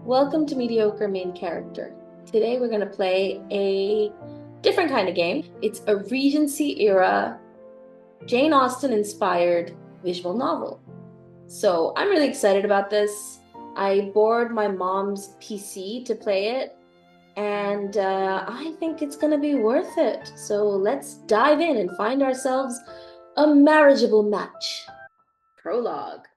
Welcome to Mediocre Main Character. Today we're going to play a different kind of game. It's a Regency era, Jane Austen-inspired visual novel. So I'm really excited about this. I borrowed my mom's PC to play it, and I think it's going to be worth it. So let's dive in and find ourselves a marriageable match. Prologue.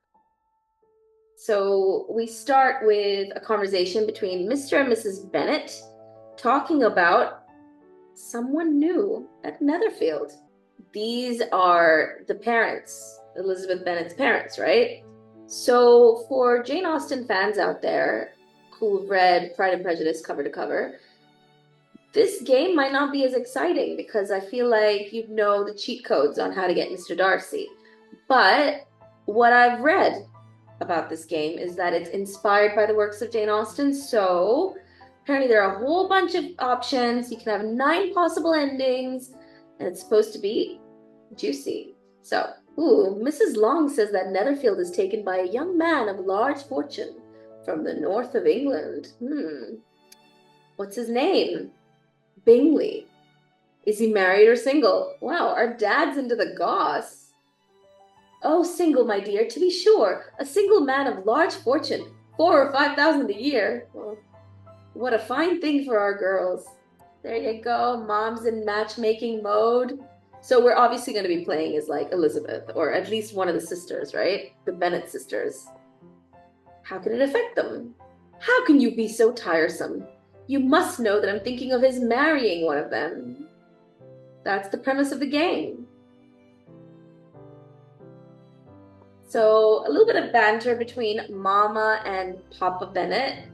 So we start with a conversation between Mr. and Mrs. Bennet talking about someone new at Netherfield. These are the parents, Elizabeth Bennet's parents, right? So for Jane Austen fans out there who've read Pride and Prejudice cover to cover, this game might not be as exciting because I feel like you'd know the cheat codes on how to get Mr. Darcy. But what I've read about this game is that it's inspired by the works of Jane Austen. So apparently there are a whole bunch of options. You can have 9 possible endings, and it's supposed to be juicy. So, Mrs. Long says that Netherfield is taken by a young man of large fortune from the north of England. What's his name? Bingley. Is he married or single? Wow, our dad's into the goss. Oh, single, my dear, to be sure. A single man of large fortune, 4,000 or 5,000 a year. Well, what a fine thing for our girls. There you go, mom's in matchmaking mode. So we're obviously going to be playing as like Elizabeth, or at least one of the sisters, right? The Bennet sisters. How can it affect them? How can you be so tiresome? You must know that I'm thinking of his marrying one of them. That's the premise of the game. So a little bit of banter between Mama and Papa Bennet.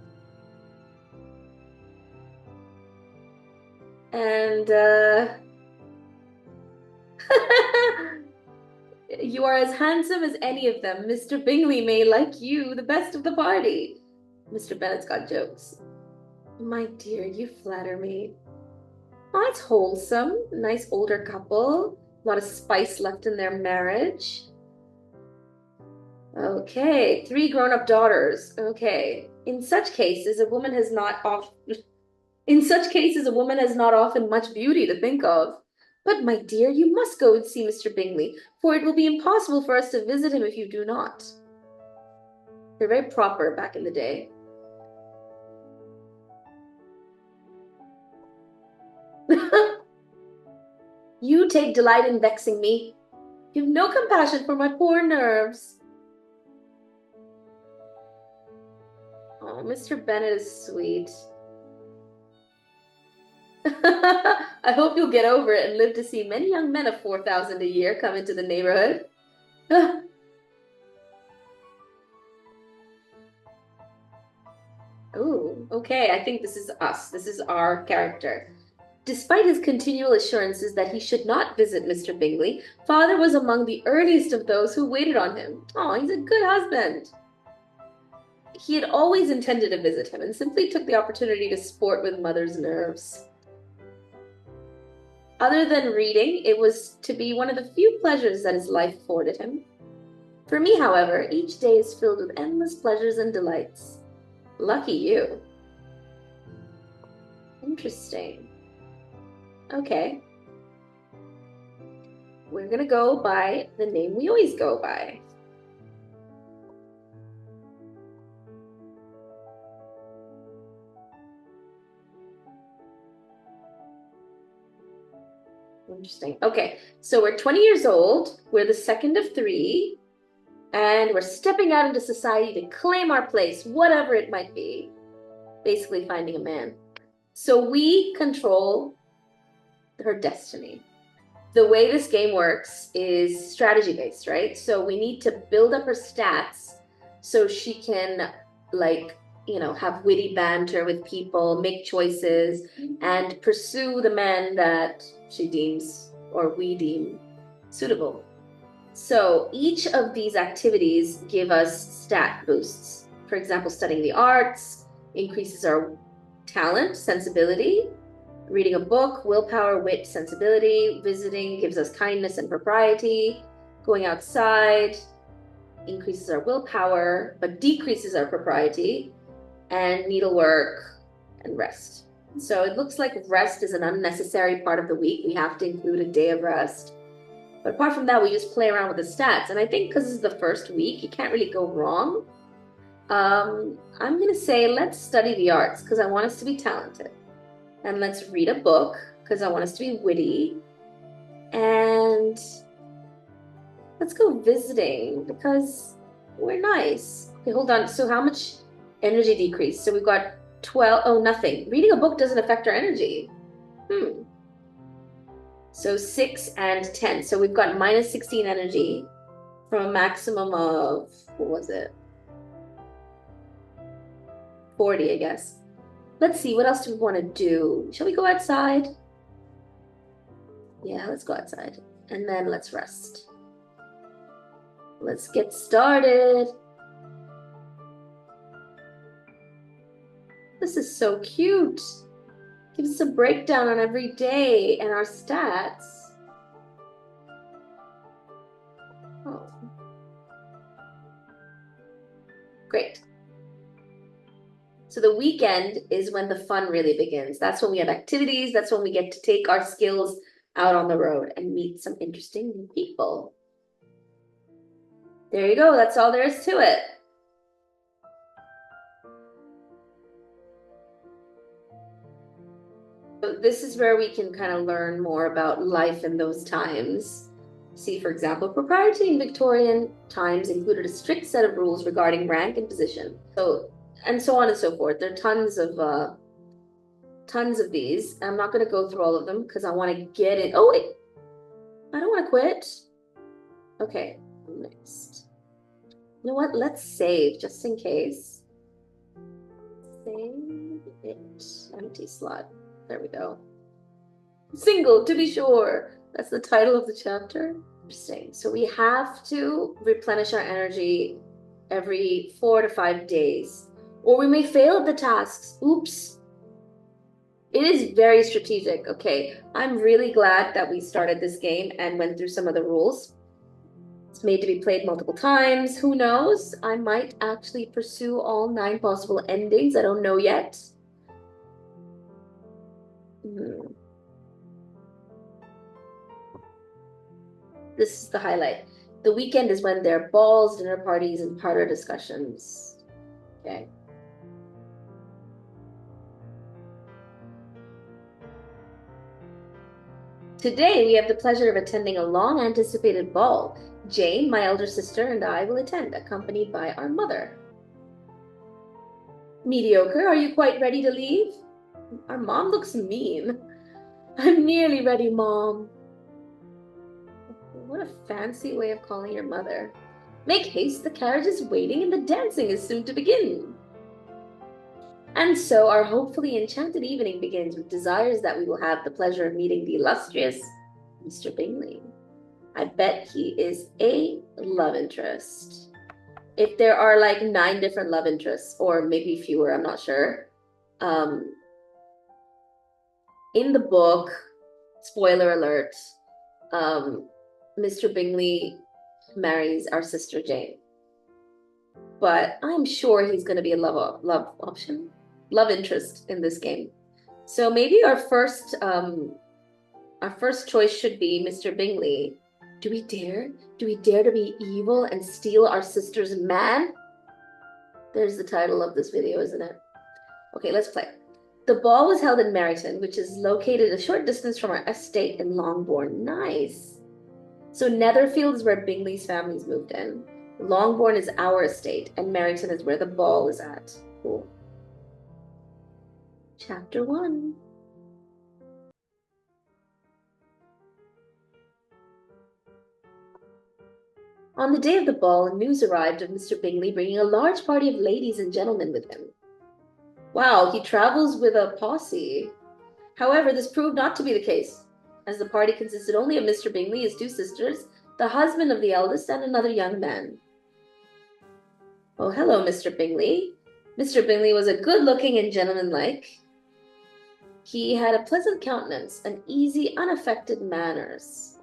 And you are as handsome as any of them. Mr. Bingley may like you the best of the party. Mr. Bennet's got jokes. My dear, you flatter me. Oh, it's wholesome. Nice older couple. A lot of spice left in their marriage. Okay, 3 grown-up daughters. Okay. In such cases, a woman has not often much beauty to think of. But, my dear, you must go and see Mr. Bingley, for it will be impossible for us to visit him if you do not. They're very proper back in the day. You take delight in vexing me. You've no compassion for my poor nerves. Oh, Mr. Bennet is sweet. I hope you'll get over it and live to see many young men of 4,000 a year come into the neighborhood. Ooh, okay, I think this is us. This is our character. Despite his continual assurances that he should not visit Mr. Bingley, father was among the earliest of those who waited on him. Oh, he's a good husband. He had always intended to visit him and simply took the opportunity to sport with mother's nerves. Other than reading, it was to be one of the few pleasures that his life afforded him. For me, however, each day is filled with endless pleasures and delights. Lucky you. Interesting. Okay. We're gonna go by the name we always go by. Interesting. Okay, so we're 20 years old. We're the second of 3. And we're stepping out into society to claim our place, whatever it might be. Basically finding a man. So we control her destiny. The way this game works is strategy-based, right? So we need to build up her stats so she can, like, have witty banter with people, make choices, and pursue the men that she deems, or we deem, suitable. So each of these activities give us stat boosts. For example, studying the arts increases our talent, sensibility. Reading a book, willpower, wit, sensibility. Visiting gives us kindness and propriety. Going outside increases our willpower, but decreases our propriety. and needlework and rest. So it looks like rest is an unnecessary part of the week. We have to include a day of rest. But apart from that, we just play around with the stats. And I think because this is the first week, you can't really go wrong. I'm going to say let's study the arts because I want us to be talented. And let's read a book because I want us to be witty. And let's go visiting because we're nice. Okay, hold on. So how much energy decrease? So we've got 12. Oh, nothing. Reading a book doesn't affect our energy. So 6 and 10. So we've got minus 16 energy from a maximum of, what was it? 40, I guess. Let's see, what else do we want to do? Shall we go outside? Yeah, let's go outside. And then let's rest. Let's get started. This is so cute. Gives us a breakdown on every day and our stats. Oh. Great. So the weekend is when the fun really begins. That's when we have activities. That's when we get to take our skills out on the road and meet some interesting new people. There you go. That's all there is to it. So this is where we can kind of learn more about life in those times. See, for example, propriety in Victorian times included a strict set of rules regarding rank and position. And so on and so forth. There are tons of these. I'm not going to go through all of them because I want to get it. Oh, wait. I don't want to quit. Okay, next. You know what? Let's save just in case. Save it. Empty slot. There we go. Single, to be sure. That's the title of the chapter. Interesting. So we have to replenish our energy every 4 to 5 days. Or we may fail at the tasks. Oops. It is very strategic. Okay, I'm really glad that we started this game and went through some of the rules. It's made to be played multiple times. Who knows? I might actually pursue all 9 possible endings. I don't know yet. This is the highlight. The weekend is when there are balls, dinner parties, and parlor discussions. Okay. Today, we have the pleasure of attending a long-anticipated ball. Jane, my elder sister, and I will attend, accompanied by our mother. Mediocre, are you quite ready to leave? Our mom looks mean. I'm nearly ready, Mom. What a fancy way of calling your mother. Make haste, the carriage is waiting and the dancing is soon to begin. And so our hopefully enchanted evening begins with desires that we will have the pleasure of meeting the illustrious Mr. Bingley. I bet he is a love interest. If there are like 9 different love interests, or maybe fewer, I'm not sure. In the book, spoiler alert, Mr. Bingley marries our sister Jane. But I'm sure he's going to be a love interest in this game. So maybe our first choice should be Mr. Bingley. Do we dare? Do we dare to be evil and steal our sister's man? There's the title of this video, isn't it? Okay, let's play. The ball was held in Meryton, which is located a short distance from our estate in Longbourn. Nice. So Netherfield is where Bingley's family's moved in. Longbourn is our estate, and Meryton is where the ball is at. Cool. Chapter 1. On the day of the ball, news arrived of Mr. Bingley bringing a large party of ladies and gentlemen with him. Wow, he travels with a posse. However, this proved not to be the case, as the party consisted only of Mr. Bingley, his 2 sisters, the husband of the eldest, and another young man. Oh, hello, Mr. Bingley. Mr. Bingley was a good-looking and gentlemanlike. He had a pleasant countenance and easy, unaffected manners.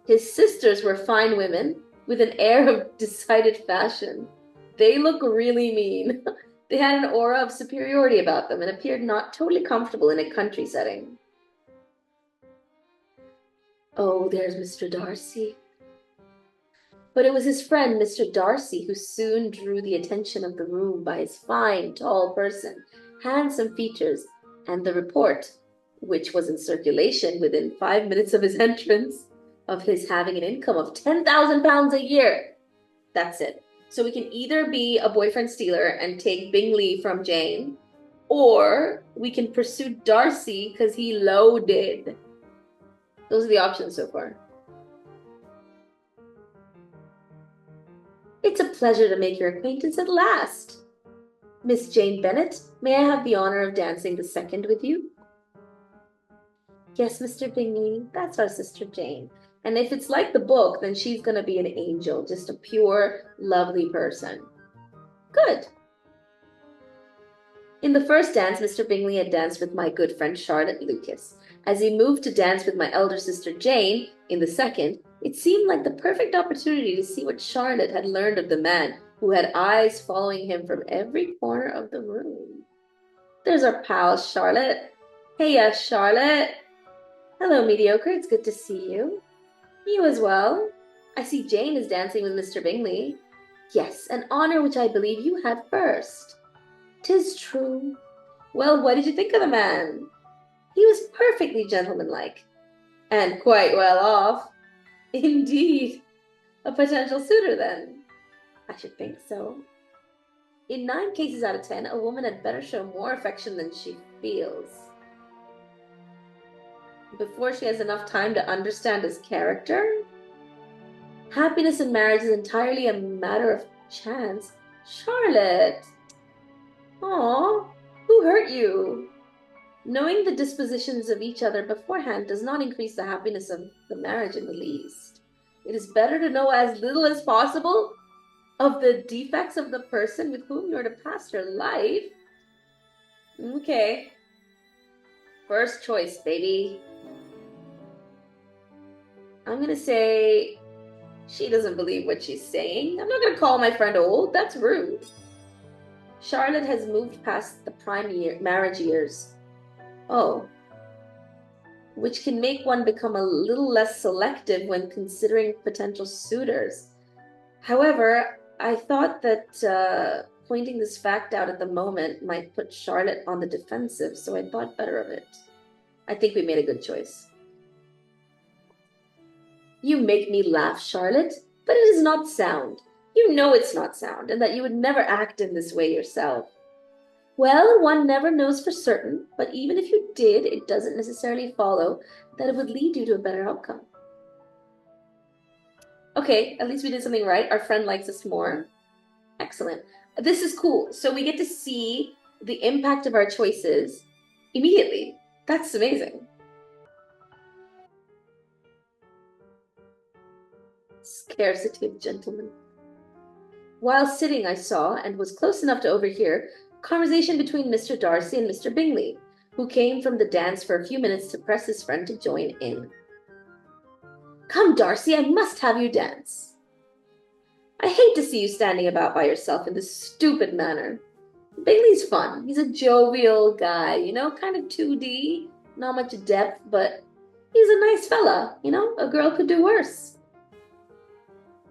His sisters were fine women, with an air of decided fashion. They look really mean. They had an aura of superiority about them and appeared not totally comfortable in a country setting. Oh, there's Mr. Darcy. But it was his friend, Mr. Darcy, who soon drew the attention of the room by his fine, tall person, handsome features, and the report, which was in circulation within 5 minutes of his entrance, of his having an income of £10,000 a year. That's it. So we can either be a boyfriend stealer and take Bingley from Jane, or we can pursue Darcy because he loaded. Those are the options so far. It's a pleasure to make your acquaintance at last. Miss Jane Bennet, may I have the honor of dancing the second with you? Yes, Mr. Bingley, that's our sister Jane. And if it's like the book, then she's going to be an angel, just a pure, lovely person. Good. In the first dance, Mr. Bingley had danced with my good friend Charlotte Lucas. As he moved to dance with my elder sister Jane in the second, it seemed like the perfect opportunity to see what Charlotte had learned of the man who had eyes following him from every corner of the room. There's our pal, Charlotte. Hey, Charlotte. Hello, mediocre. It's good to see you. You as well. I see Jane is dancing with Mr. Bingley. Yes, an honor which I believe you had first. 'Tis true. Well, what did you think of the man? He was perfectly gentlemanlike. And quite well off. Indeed. A potential suitor, then? I should think so. In 9 cases out of 10, a woman had better show more affection than she feels. Before she has enough time to understand his character? Happiness in marriage is entirely a matter of chance. Charlotte! Aw, who hurt you? Knowing the dispositions of each other beforehand does not increase the happiness of the marriage in the least. It is better to know as little as possible of the defects of the person with whom you are to pass your life. Okay. First choice, baby. I'm going to say she doesn't believe what she's saying. I'm not going to call my friend old. That's rude. Charlotte has moved past the prime marriage years. Oh. Which can make one become a little less selective when considering potential suitors. However, I thought that pointing this fact out at the moment might put Charlotte on the defensive, so I thought better of it. I think we made a good choice. You make me laugh, Charlotte, but it is not sound. You know it's not sound, and that you would never act in this way yourself. Well, one never knows for certain, but even if you did, it doesn't necessarily follow that it would lead you to a better outcome. Okay, at least we did something right. Our friend likes us more. Excellent. This is cool. So we get to see the impact of our choices immediately. That's amazing. Scarcity of gentlemen. While sitting, I saw, and was close enough to overhear, a conversation between Mr. Darcy and Mr. Bingley, who came from the dance for a few minutes to press his friend to join in. Come, Darcy, I must have you dance. I hate to see you standing about by yourself in this stupid manner. Bingley's fun. He's a jovial guy, you know, kind of 2D, not much depth, but he's a nice fella, you know, a girl could do worse.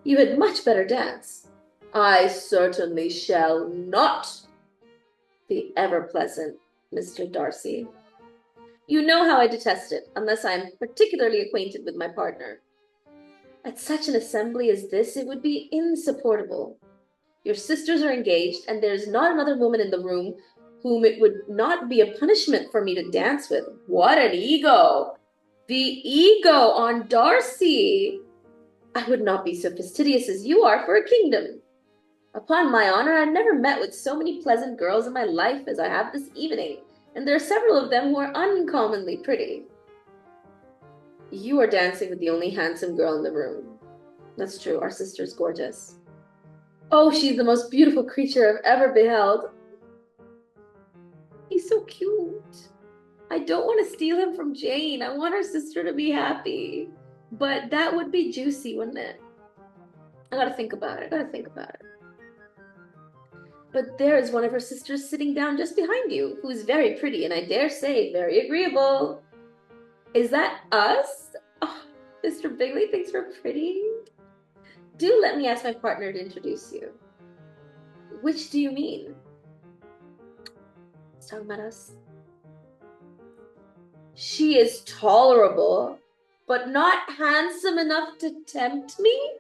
You had much better dance. I certainly shall not. The ever-pleasant Mr. Darcy. You know how I detest it, unless I am particularly acquainted with my partner. At such an assembly as this, it would be insupportable. Your sisters are engaged, and there is not another woman in the room whom it would not be a punishment for me to dance with. What an ego! The ego on Darcy! I would not be so fastidious as you are for a kingdom. Upon my honor, I never met with so many pleasant girls in my life as I have this evening, and there are several of them who are uncommonly pretty. You are dancing with the only handsome girl in the room. That's true, our sister's gorgeous. Oh, she's the most beautiful creature I've ever beheld. He's so cute. I don't want to steal him from Jane. I want our sister to be happy. But that would be juicy, wouldn't it? I gotta think about it. But there is one of her sisters sitting down just behind you, who is very pretty and I dare say very agreeable. Is that us? Oh, Mr. Bingley thinks we're pretty? Do let me ask my partner to introduce you. Which do you mean? He's talking about us. She is tolerable, but not handsome enough to tempt me?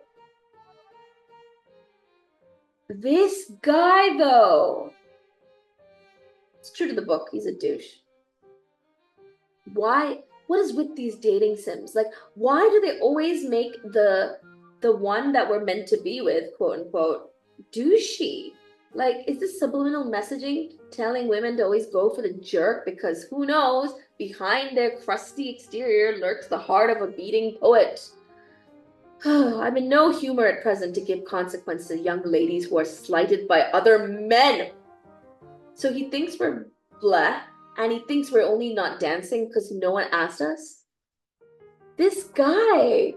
This guy, though. It's true to the book. He's a douche. Why? What is with these dating sims? Like, why do they always make the one that we're meant to be with, quote unquote, douchey? Like, is this subliminal messaging telling women to always go for the jerk? Because who knows, behind their crusty exterior lurks the heart of a beating poet. I'm in no humor at present to give consequence to young ladies who are slighted by other men. So he thinks we're blah, and he thinks we're only not dancing because no one asked us? This guy.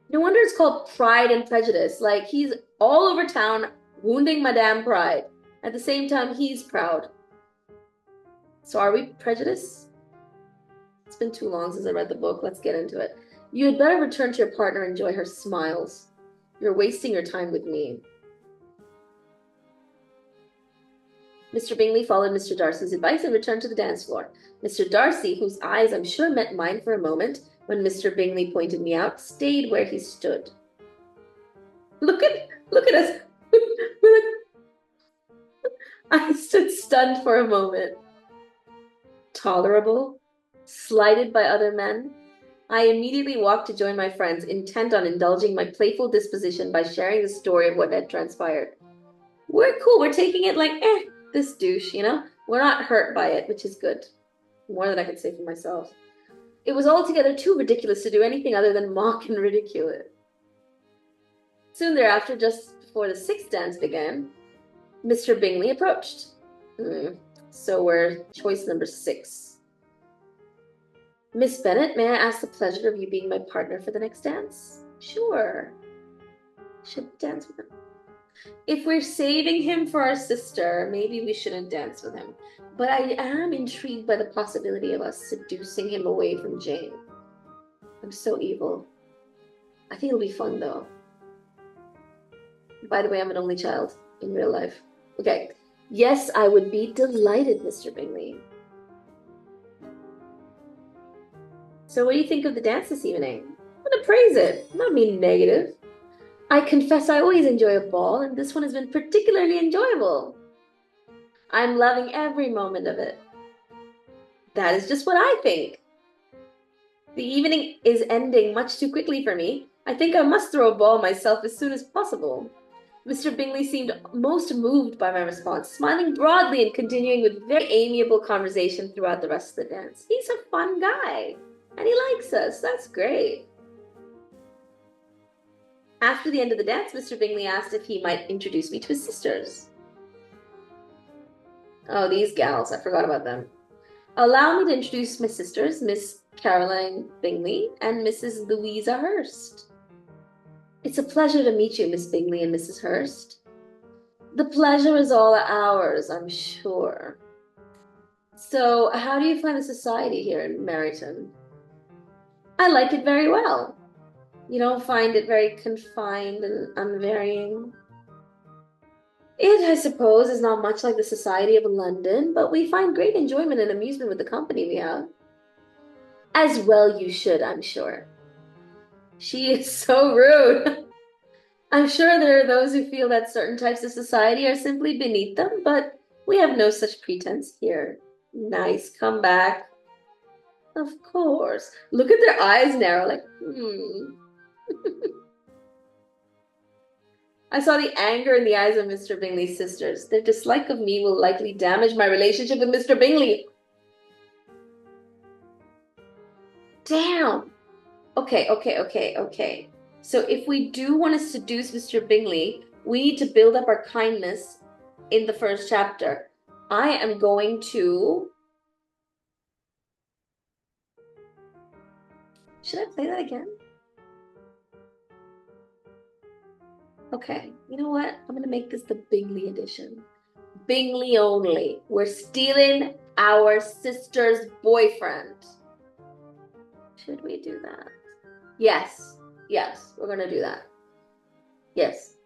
No wonder it's called Pride and Prejudice. Like, he's all over town wounding Madame Pride. At the same time, he's proud. So are we prejudiced? It's been too long since I read the book. Let's get into it. You had better return to your partner and enjoy her smiles. You're wasting your time with me. Mr. Bingley followed Mr. Darcy's advice and returned to the dance floor. Mr. Darcy, whose eyes I'm sure met mine for a moment when Mr. Bingley pointed me out, stayed where he stood. Look at us. I stood stunned for a moment. Tolerable? Slighted by other men? I immediately walked to join my friends, intent on indulging my playful disposition by sharing the story of what had transpired. We're cool. We're taking it like, this douche, you know? We're not hurt by it, which is good. More than I could say for myself. It was altogether too ridiculous to do anything other than mock and ridicule it. Soon thereafter, just before the sixth dance began, Mr. Bingley approached. So we're choice number 6. Miss Bennet, may I ask the pleasure of you being my partner for the next dance? Sure. Should dance with him. If we're saving him for our sister, maybe we shouldn't dance with him. But I am intrigued by the possibility of us seducing him away from Jane. I'm so evil. I think it'll be fun, though. By the way, I'm an only child in real life. Okay. Yes, I would be delighted, Mr. Bingley. So what do you think of the dance this evening? I'm going to praise it. I'm not being negative. I confess I always enjoy a ball, and this one has been particularly enjoyable. I'm loving every moment of it. That is just what I think. The evening is ending much too quickly for me. I think I must throw a ball myself as soon as possible. Mr. Bingley seemed most moved by my response, smiling broadly and continuing with very amiable conversation throughout the rest of the dance. He's a fun guy, and he likes us. That's great. After the end of the dance, Mr. Bingley asked if he might introduce me to his sisters. Oh, these gals. I forgot about them. Allow me to introduce my sisters, Miss Caroline Bingley and Mrs. Louisa Hurst. It's a pleasure to meet you, Miss Bingley and Mrs. Hurst. The pleasure is all ours, I'm sure. So, how do you find the society here in Meryton? I like it very well. You don't find it very confined and unvarying? It, I suppose, is not much like the society of London, but we find great enjoyment and amusement with the company we have. As well you should, I'm sure. She is so rude. I'm sure there are those who feel that certain types of society are simply beneath them, but we have no such pretense here. Nice comeback. Of course. Look at their eyes narrow, like, I saw the anger in the eyes of Mr. Bingley's sisters. Their dislike of me will likely damage my relationship with Mr. Bingley. Damn. Okay. So if we do want to seduce Mr. Bingley, we need to build up our kindness in the first chapter. I am going to... Should I play that again? Okay, you know what? I'm going to make this the Bingley edition. Bingley only. We're stealing our sister's boyfriend. Should we do that? Yes. Yes, we're gonna do that. Yes.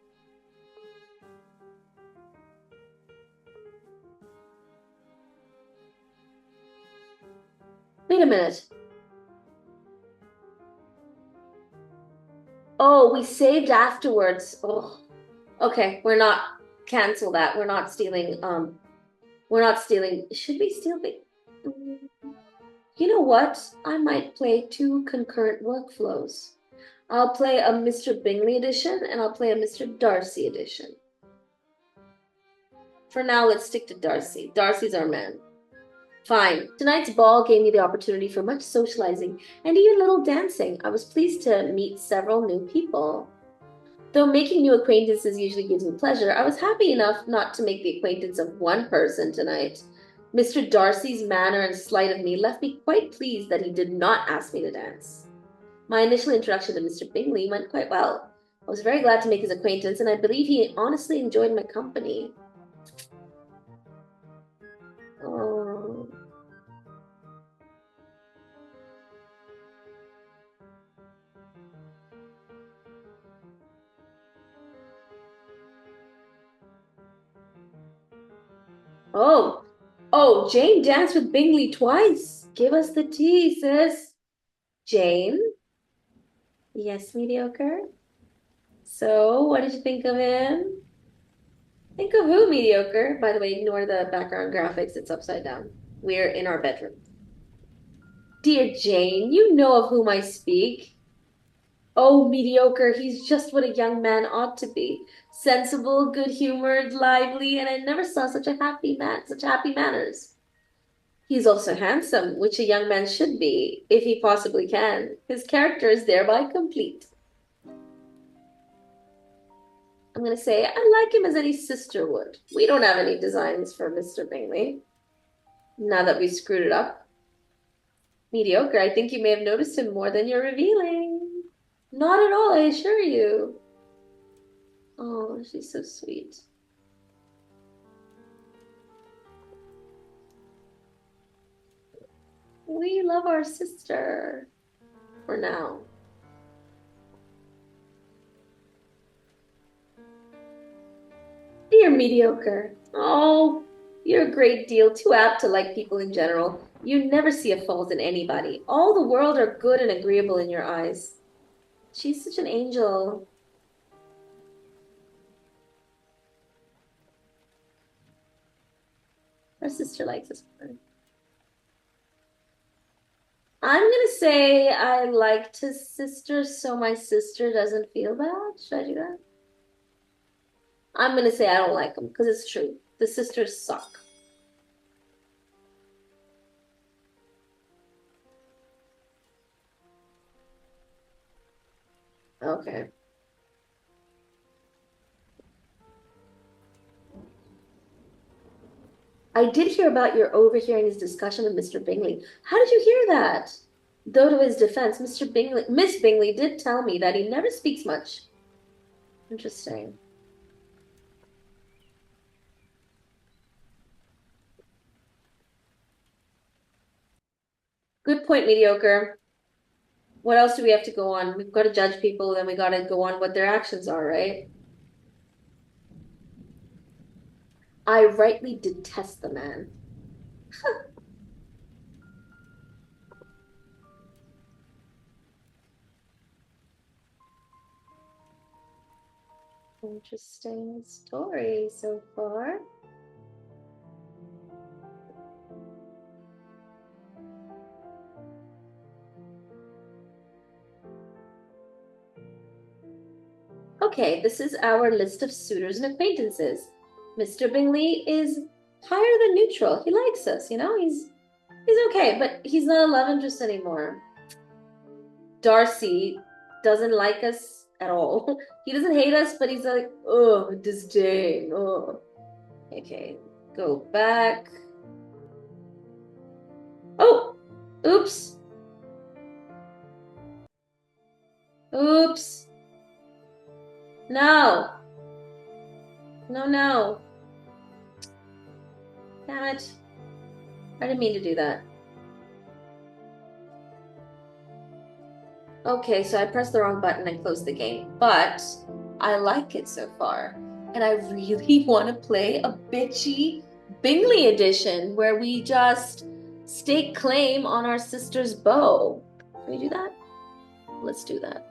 Wait a minute. Oh, we saved afterwards. Oh, okay. We're not cancel that. We're not stealing. We're not stealing. Should we steal? You know what? I might play two concurrent workflows. I'll play a Mr. Bingley edition and I'll play a Mr. Darcy edition. For now, let's stick to Darcy. Darcy's our man. Fine. Tonight's ball gave me the opportunity for much socializing and even a little dancing. I was pleased to meet several new people. Though making new acquaintances usually gives me pleasure, I was happy enough not to make the acquaintance of one person tonight. Mr. Darcy's manner and slight of me left me quite pleased that he did not ask me to dance. My initial introduction to Mr. Bingley went quite well. I was very glad to make his acquaintance, and I believe he honestly enjoyed my company. Oh. Oh. Oh, Jane danced with Bingley twice. Give us the tea, sis. Jane? Yes, mediocre. So, what did you think of him? Think of who, mediocre? By the way, ignore the background graphics. It's upside down. We're in our bedroom. Dear Jane, you know of whom I speak. Oh, mediocre, he's just what a young man ought to be. Sensible, good-humored, lively, and I never saw such a happy man, such happy manners. He's also handsome, which a young man should be, if he possibly can. His character is thereby complete. I'm going to say I like him as any sister would. We don't have any designs for Mr. Bingley, now that we screwed it up. Mediocre, I think you may have noticed him more than you're revealing. Not at all, I assure you. Oh, she's so sweet. We love our sister. For now. Dear mediocre. Oh, you're a great deal too apt to like people in general. You never see a fault in anybody. All the world are good and agreeable in your eyes. She's such an angel. Our sister likes us more. I'm gonna say I liked his sister, so my sister doesn't feel bad. Should I do that? I'm gonna say I don't like him because it's true. The sisters suck. Okay. I did hear about your overhearing his discussion with Mr. Bingley. How did you hear that? Though to his defense, Miss Bingley did tell me that he never speaks much. Interesting. Good point, mediocre. What else do we have to go on? We've got to judge people, then we got to go on what their actions are, right? I rightly detest the man. Interesting story so far. Okay, this is our list of suitors and acquaintances. Mr. Bingley is higher than neutral. He likes us, he's okay, but he's not a love interest anymore. Darcy doesn't like us at all. He doesn't hate us, but he's like, oh, disdain. Oh. Okay, go back. Oh, oops. Oops. No. No, no. Damn it. I didn't mean to do that. Okay, so I pressed the wrong button and closed the game, but I like it so far. And I really want to play a bitchy Bingley edition where we just stake claim on our sister's beau. Can we do that? Let's do that.